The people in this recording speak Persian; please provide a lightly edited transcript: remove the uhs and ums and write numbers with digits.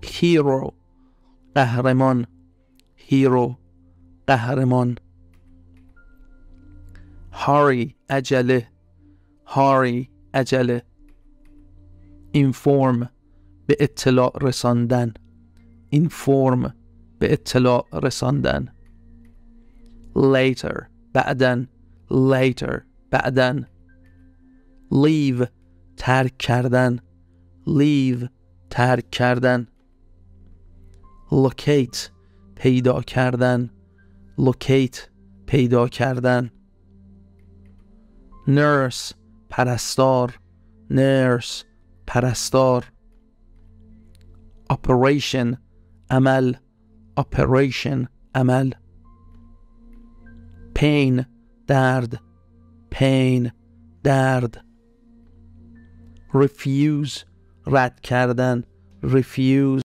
hero قهرمان hero قهرمان hurry عجله hurry عجله inform به اطلاع رساندن inform به اطلاع رساندن later بعدن later بعدن leave ترک کردن leave ترک کردن locate پیدا کردن locate پیدا کردن nurse پرستار nurse پرستار operation عمل operation عمل pain درد pain درد refuse رد کردن refuse